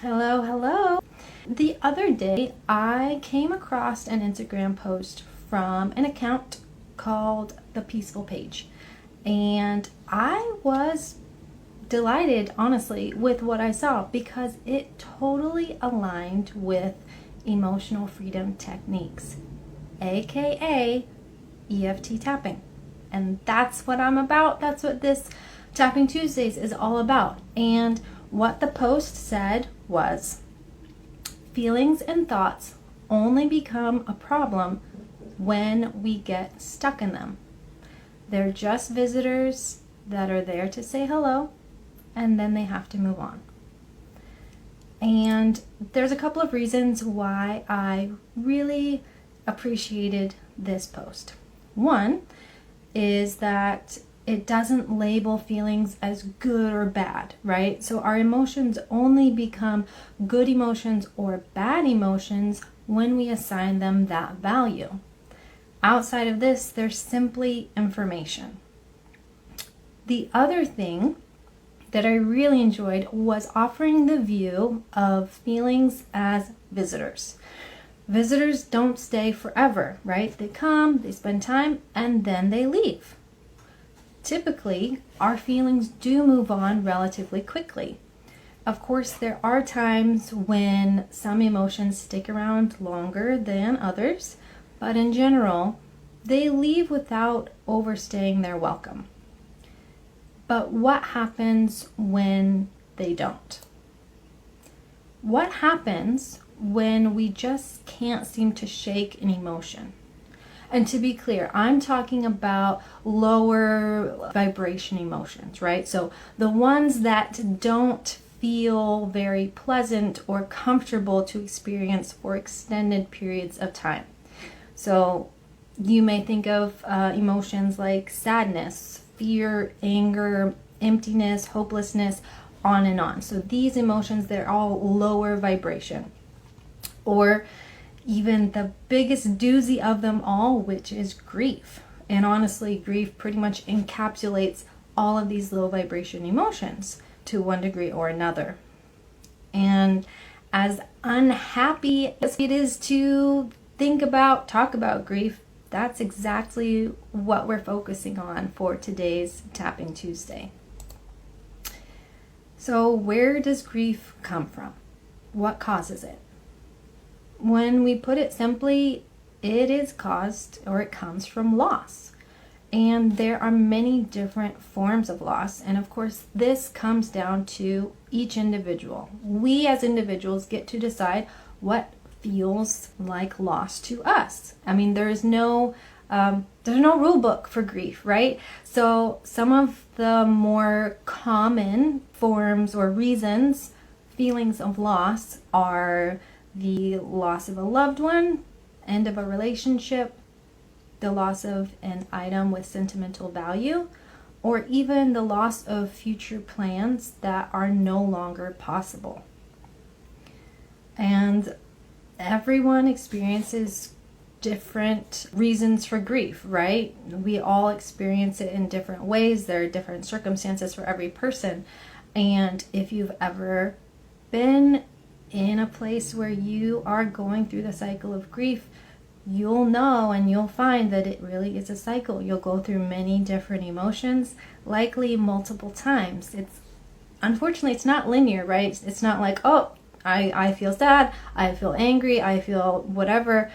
Hello, hello. The other day, I came across an Instagram post from an account called The Peaceful Page. And I was delighted, honestly, with what I saw because it totally aligned with emotional freedom techniques, aka EFT tapping. And that's what I'm about. That's what this Tapping Tuesdays is all about. And what the post said was, feelings and thoughts only become a problem when we get stuck in them. They're just visitors that are there to say hello, and then they have to move on. And there's a couple of reasons why I really appreciated this post. One is that it doesn't label feelings as good or bad, right? So our emotions only become good emotions or bad emotions when we assign them that value. Outside of this, they're simply information. The other thing that I really enjoyed was offering the view of feelings as visitors. Visitors don't stay forever, right? They come, they spend time, and then they leave. Typically, our feelings do move on relatively quickly. Of course, there are times when some emotions stick around longer than others, but in general, they leave without overstaying their welcome. But what happens when they don't? What happens when we just can't seem to shake an emotion? And to be clear, I'm talking about lower vibration emotions, right? So the ones that don't feel very pleasant or comfortable to experience for extended periods of time. So you may think of emotions like sadness, fear, anger, emptiness, hopelessness, on and on. So these emotions, they're all lower vibration. Or even the biggest doozy of them all, which is grief. And honestly, grief pretty much encapsulates all of these low vibration emotions to one degree or another. And as unhappy as it is to talk about grief, that's exactly what we're focusing on for today's Tapping Tuesday. So where does grief come from? What causes it? When we put it simply, it is caused or it comes from loss. And there are many different forms of loss. And of course, this comes down to each individual. We as individuals get to decide what feels like loss to us. I mean, there's no rule book for grief, right? So some of the more common forms or reasons, feelings of loss are the loss of a loved one, end of a relationship, the loss of an item with sentimental value, or even the loss of future plans that are no longer possible. And everyone experiences different reasons for grief, right? We all experience it in different ways. There are different circumstances for every person. And if you've ever been in a place where you are going through the cycle of grief, you'll know and you'll find that it really is a cycle. You'll go through many different emotions, likely multiple times. Unfortunately, it's not linear, right? It's not like, oh, I feel sad, I feel angry, I feel whatever.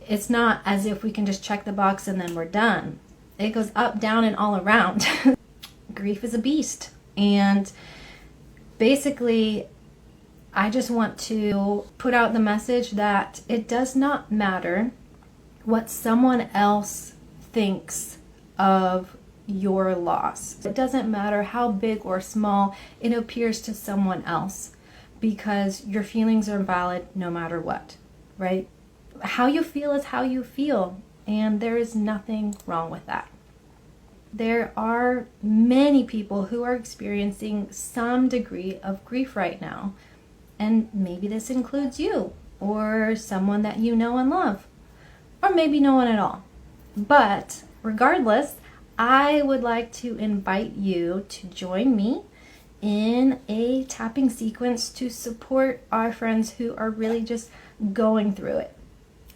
It's not as if we can just check the box and then we're done. It goes up, down, and all around. Grief is a beast. And basically, I just want to put out the message that it does not matter what someone else thinks of your loss. It doesn't matter how big or small it appears to someone else, because your feelings are valid no matter what, right? How you feel is how you feel, and there is nothing wrong with that. There are many people who are experiencing some degree of grief right now. And maybe this includes you or someone that you know and love, or maybe no one at all. But regardless, I would like to invite you to join me in a tapping sequence to support our friends who are really just going through it.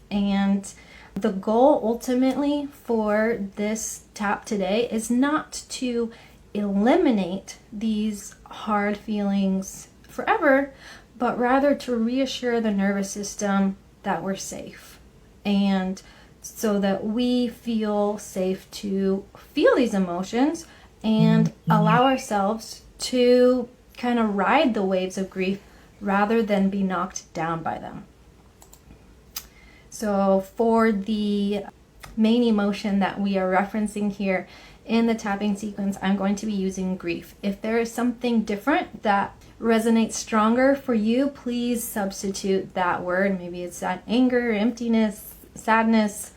And the goal ultimately for this tap today is not to eliminate these hard feelings forever, but rather to reassure the nervous system that we're safe, and so that we feel safe to feel these emotions and allow ourselves to kind of ride the waves of grief rather than be knocked down by them. So for the main emotion that we are referencing here in the tapping sequence, I'm going to be using grief. If there is something different that resonates stronger for you, please substitute that word. Maybe it's that anger, emptiness, sadness,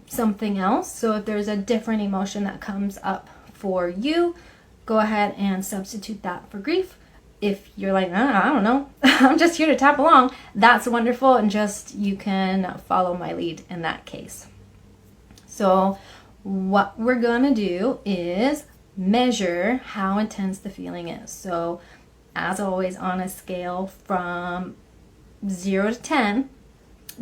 something else. So if there's a different emotion that comes up for you, go ahead and substitute that for grief. If you're like, I don't know, I'm just here to tap along, that's wonderful, and just you can follow my lead in that case. So what we're gonna do is measure how intense the feeling is. So as always, on a scale from 0 to 10,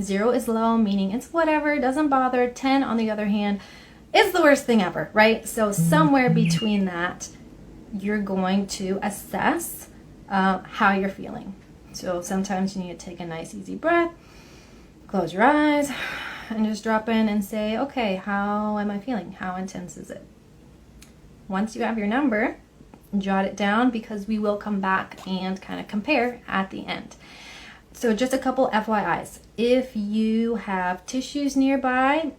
0 is low, meaning it's whatever, it doesn't bother. 10, on the other hand, is the worst thing ever, right? So somewhere between that, you're going to assess how you're feeling. So sometimes you need to take a nice easy breath, close your eyes, and just drop in and say, okay, how am I feeling? How intense is it? Once you have your number, jot it down, because we will come back and kind of compare at the end. So just a couple FYIs. If you have tissues nearby,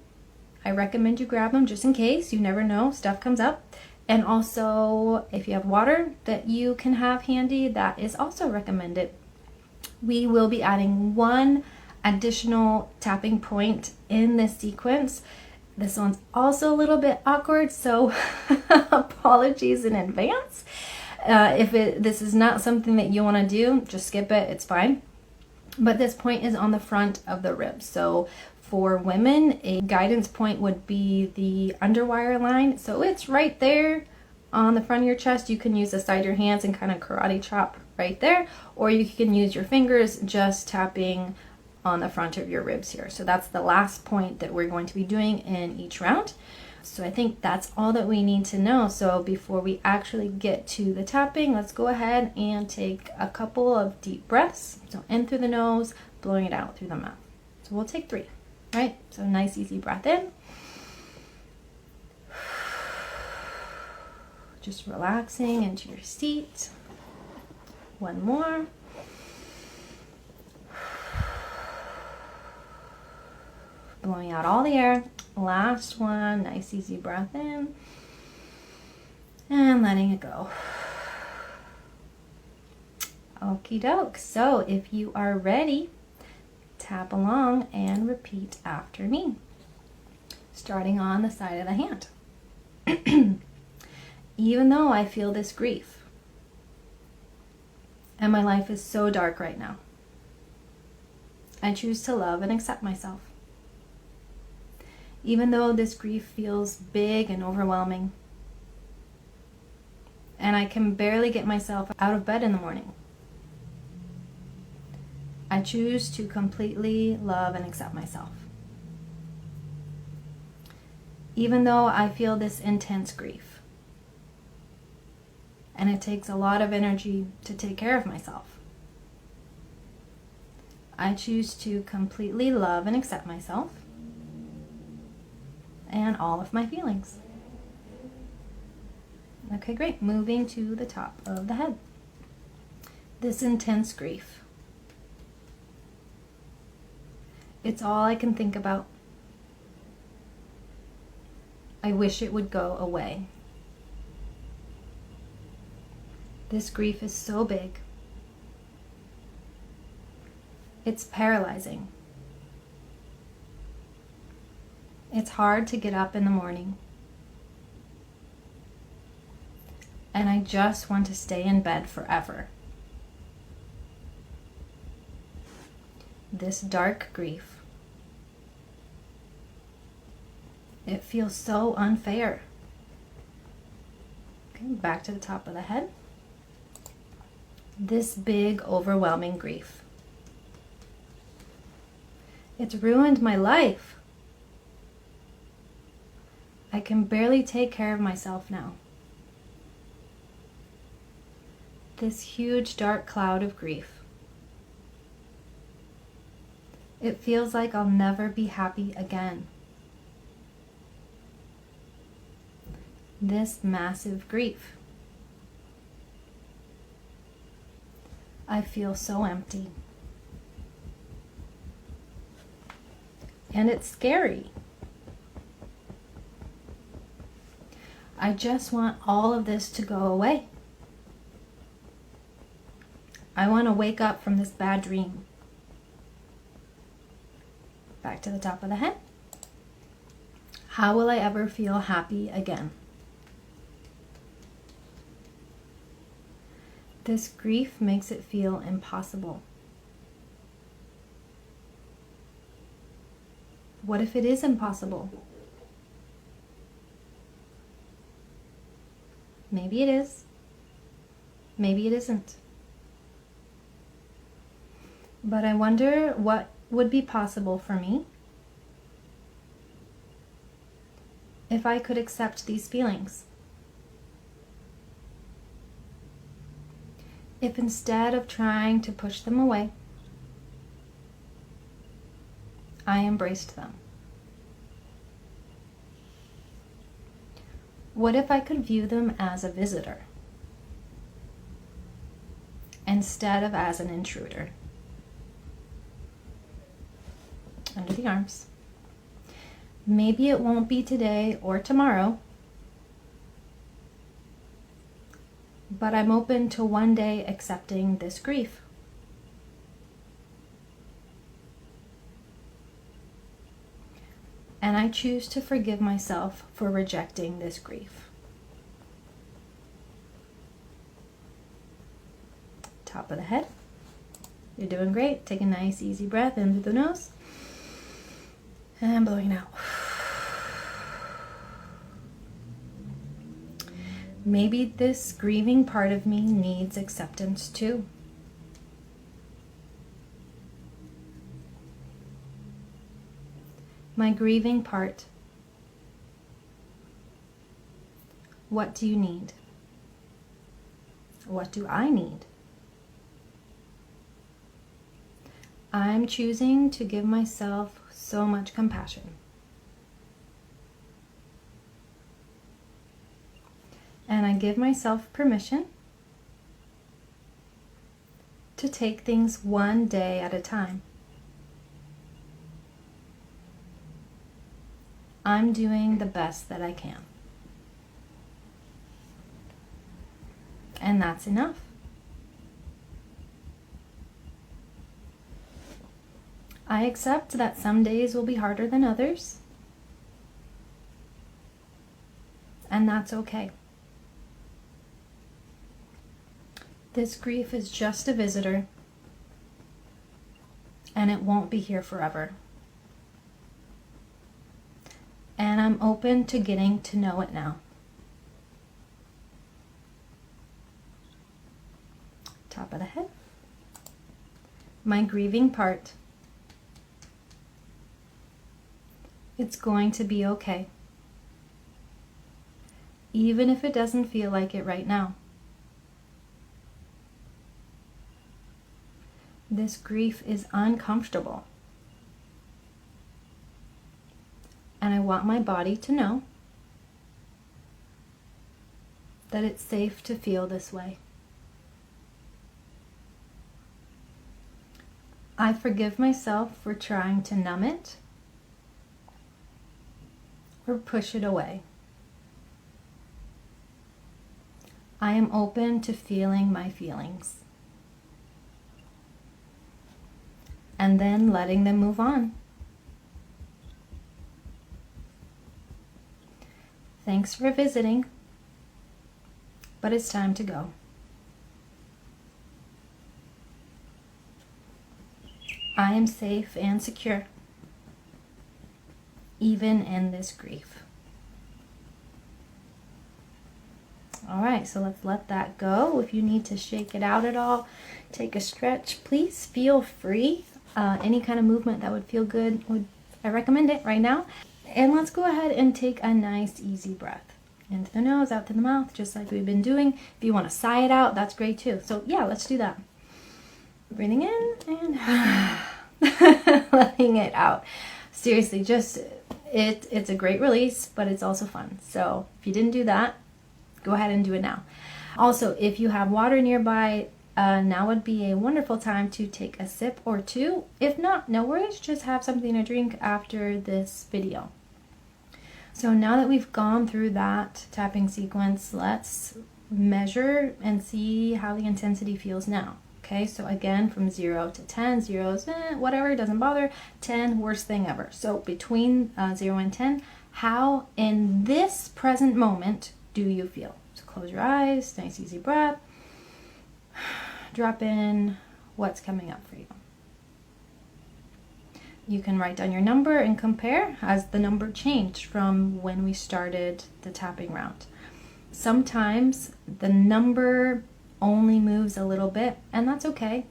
I recommend you grab them just in case. You never know, stuff comes up. And also, if you have water that you can have handy, that is also recommended. We will be adding one additional tapping point in this sequence. This one's also a little bit awkward, so apologies in advance. If this is not something that you want to do, just skip it, it's fine. But this point is on the front of the ribs. So for women, a guidance point would be the underwire line. So it's right there on the front of your chest. You can use the side of your hands and kind of karate chop right there, or you can use your fingers just tapping on the front of your ribs here. So that's the last point that we're going to be doing in each round. So I think that's all that we need to know. So before we actually get to the tapping, let's go ahead and take a couple of deep breaths. So in through the nose, blowing it out through the mouth. So we'll take 3. Right? So nice easy breath in. Just relaxing into your seat. One more. Blowing out all the air. Last one, nice easy breath in. And letting it go. Okie doke. So if you are ready, tap along and repeat after me, starting on the side of the hand. Even though I feel this grief, and my life is so dark right now, I choose to love and accept myself. Even though this grief feels big and overwhelming, and I can barely get myself out of bed in the morning, I choose to completely love and accept myself. Even though I feel this intense grief, and it takes a lot of energy to take care of myself, I choose to completely love and accept myself and all of my feelings. Okay, great. Moving to the top of the head. This intense grief, it's all I can think about. I wish it would go away. This grief is so big. It's paralyzing. It's hard to get up in the morning. And I just want to stay in bed forever. This dark grief, it feels so unfair. Okay, back to the top of the head. this big, overwhelming grief. It's ruined my life. I can barely take care of myself now. This huge dark cloud of grief. It feels like I'll never be happy again. This massive grief. I feel so empty. And it's scary. I just want all of this to go away. I want to wake up from this bad dream. Back to the top of the head. How will I ever feel happy again? This grief makes it feel impossible. What if it is impossible? Maybe it is. Maybe it isn't. But I wonder what would be possible for me if I could accept these feelings. If instead of trying to push them away, I embraced them. What if I could view them as a visitor instead of as an intruder? Under the arms. Maybe it won't be today or tomorrow, but I'm open to one day accepting this grief. And I choose to forgive myself for rejecting this grief. Top of the head. You're doing great. Take a nice, easy breath in through the nose. And blowing it out. Maybe this grieving part of me needs acceptance too. My grieving part. What do you need? What do I need? I'm choosing to give myself so much compassion. And I give myself permission to take things one day at a time. I'm doing the best that I can. And that's enough. I accept that some days will be harder than others. And that's okay. This grief is just a visitor, and it won't be here forever. And I'm open to getting to know it now. Top of the head. My grieving part. It's going to be okay. Even if it doesn't feel like it right now. This grief is uncomfortable. And I want my body to know that it's safe to feel this way. I forgive myself for trying to numb it or push it away. I am open to feeling my feelings and then letting them move on. Thanks for visiting, but it's time to go. I am safe and secure, even in this grief. All right, so let's let that go. If you need to shake it out at all, take a stretch, please feel free. Any kind of movement that would feel good, I recommend it right now. And let's go ahead and take a nice easy breath. Into the nose, out to the mouth, just like we've been doing. If you want to sigh it out, that's great too. So yeah, let's do that. Breathing in and letting it out. Seriously, just it's a great release, but it's also fun. So if you didn't do that, go ahead and do it now. Also, if you have water nearby, now would be a wonderful time to take a sip or two. If not, no worries, just have something to drink after this video. So now that we've gone through that tapping sequence, let's measure and see how the intensity feels now. Okay, so again, from 0 to 10, 0 is whatever, doesn't bother, 10, worst thing ever. So between 0 and 10, how in this present moment do you feel? So close your eyes, nice easy breath, drop in what's coming up for you. You can write down your number and compare. Has the number changed from when we started the tapping round? Sometimes the number only moves a little bit, and that's okay.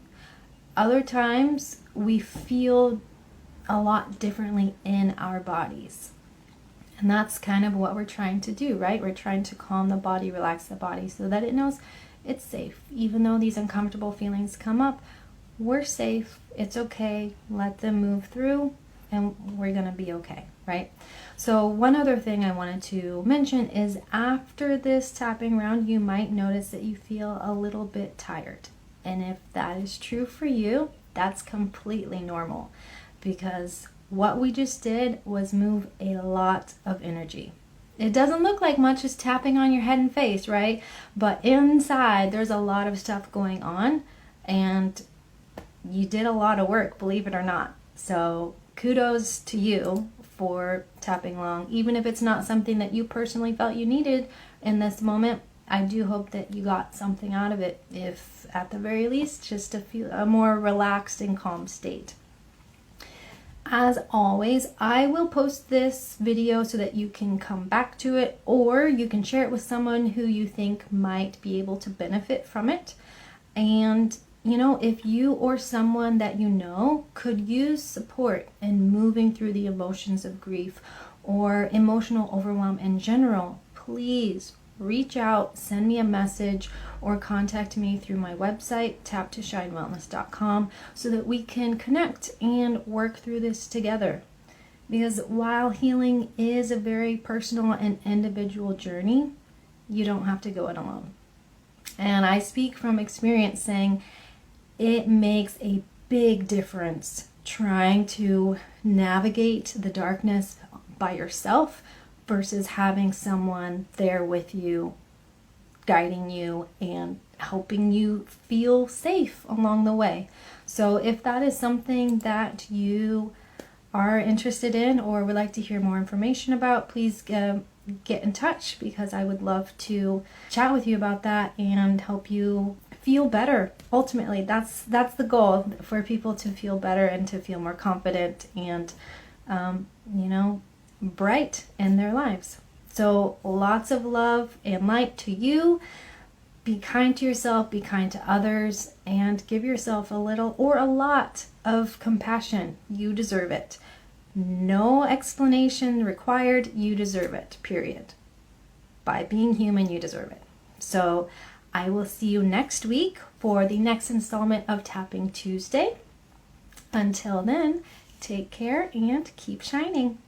Other times we feel a lot differently in our bodies. And that's kind of what we're trying to do, right? We're trying to calm the body, relax the body so that it knows it's safe. Even though these uncomfortable feelings come up, we're safe, it's okay, let them move through, and we're gonna be okay, right? So one other thing I wanted to mention is after this tapping round, you might notice that you feel a little bit tired. And if that is true for you, that's completely normal, because what we just did was move a lot of energy. It doesn't look like much, just tapping on your head and face, right? But inside, there's a lot of stuff going on, and you did a lot of work, believe it or not. So kudos to you for tapping long. Even if it's not something that you personally felt you needed in this moment, I do hope that you got something out of it, if at the very least, just to feel a more relaxed and calm state. As always, I will post this video so that you can come back to it, or you can share it with someone who you think might be able to benefit from it. And you know, if you or someone that you know could use support in moving through the emotions of grief or emotional overwhelm in general, please reach out, send me a message, or contact me through my website, taptoshinewellness.com, so that we can connect and work through this together. Because while healing is a very personal and individual journey, you don't have to go it alone. And I speak from experience saying it makes a big difference trying to navigate the darkness by yourself versus having someone there with you, guiding you and helping you feel safe along the way. So if that is something that you are interested in or would like to hear more information about, please get in touch, because I would love to chat with you about that and help you feel better. Ultimately, that's the goal, for people to feel better and to feel more confident and bright in their lives. So lots of love and light to you. Be kind to yourself, be kind to others, and give yourself a little or a lot of compassion. You deserve it. No explanation required. You deserve it, period. By being human, you deserve it. So I will see you next week for the next installment of Tapping Tuesday. Until then, take care and keep shining.